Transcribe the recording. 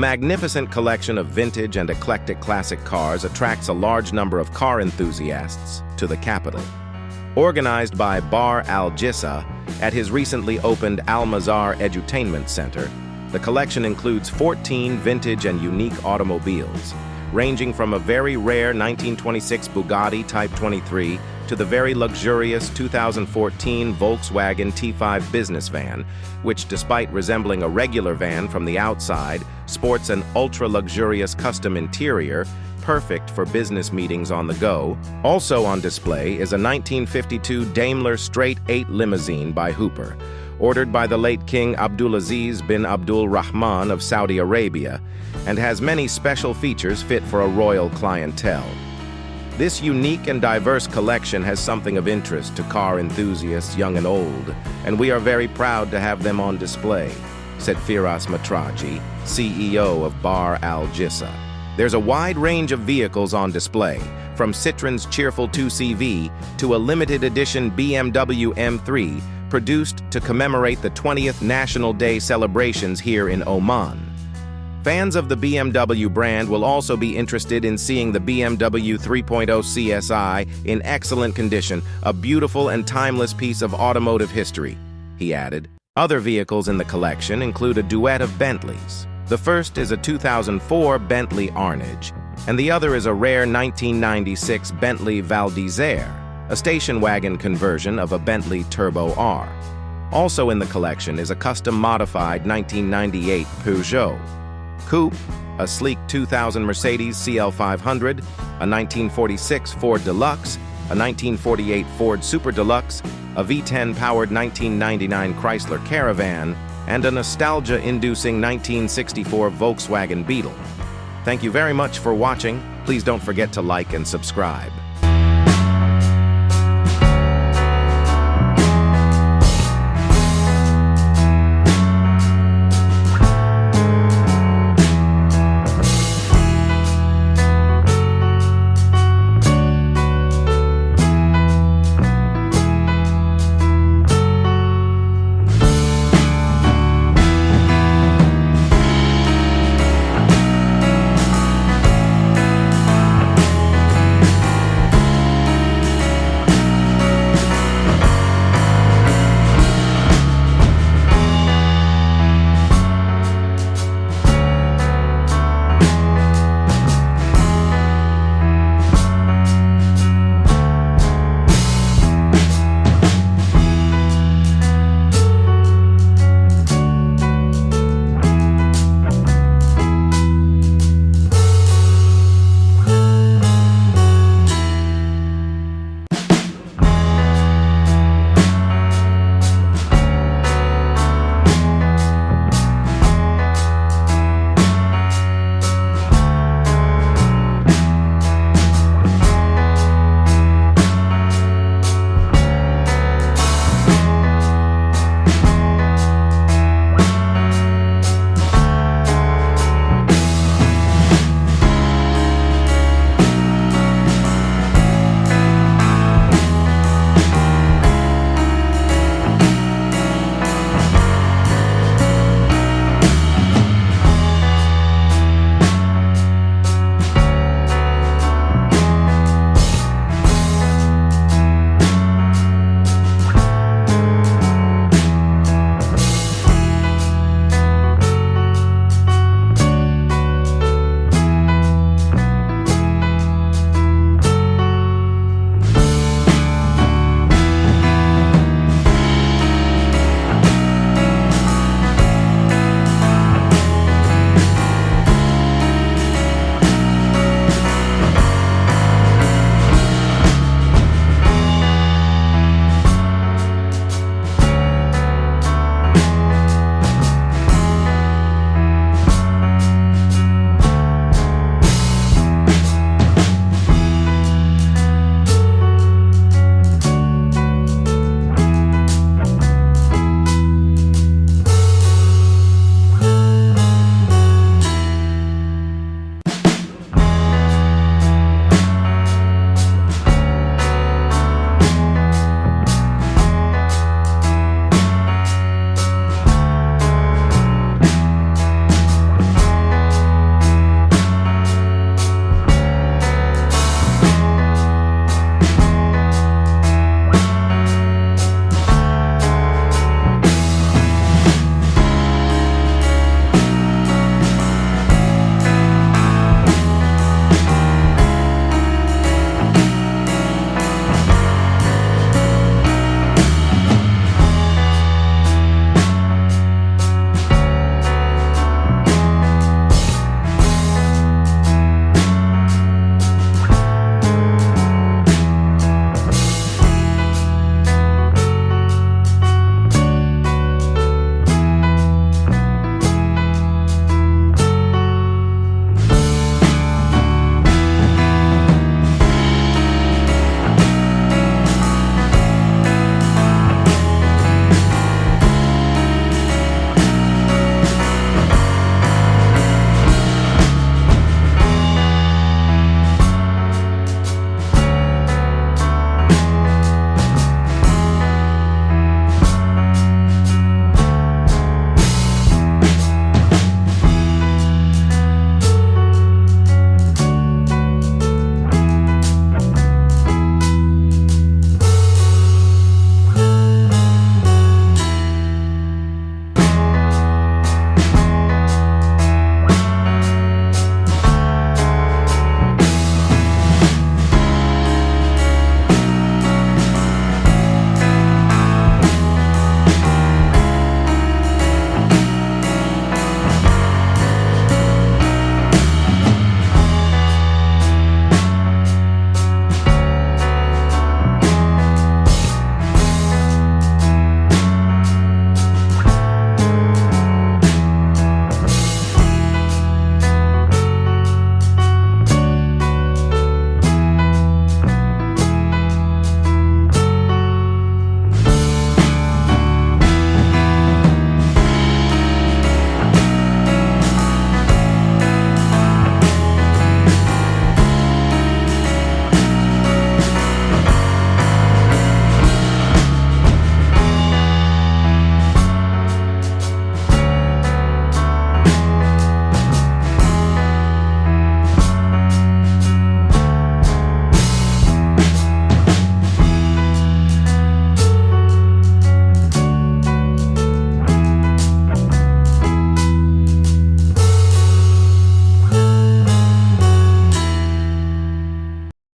magnificent collection of vintage and eclectic classic cars attracts a large number of car enthusiasts to the capital. Organized by Barr Al Jissah at his recently opened Mazaar Edutainment Centre, the collection includes 14 vintage and unique automobiles, ranging from a very rare 1926 Bugatti Type 23 to the very luxurious 2014 Volkswagen T5 Business van, which, despite resembling a regular van from the outside, sports an ultra-luxurious custom interior, perfect for business meetings on the go. Also on display is a 1952 Daimler Straight Eight Limousine by Hooper, ordered by the late King Abdulaziz bin Abdul Rahman of Saudi Arabia, and has many special features fit for a royal clientele. This unique and diverse collection has something of interest to car enthusiasts young and old, and we are very proud to have them on display, said Firas Matraji, CEO of Barr Al Jissah. There's a wide range of vehicles on display, from Citroen's cheerful 2CV to a limited edition BMW M3 produced to commemorate the 20th National Day celebrations here in Oman. Fans of the BMW brand will also be interested in seeing the BMW 3.0 CSI in excellent condition, a beautiful and timeless piece of automotive history, he added. Other vehicles in the collection include a duet of Bentleys. The first is a 2004 Bentley Arnage, and the other is a rare 1996 Bentley Val d'Isère, a station wagon conversion of a Bentley Turbo R. Also in the collection is a custom-modified 1998 Peugeot Coupe, a sleek 2000 Mercedes CL500, a 1946 Ford Deluxe, a 1948 Ford Super Deluxe, a V10-powered 1999 Chrysler Caravan, and a nostalgia-inducing 1964 Volkswagen Beetle. Thank you very much for watching. Please don't forget to like and subscribe.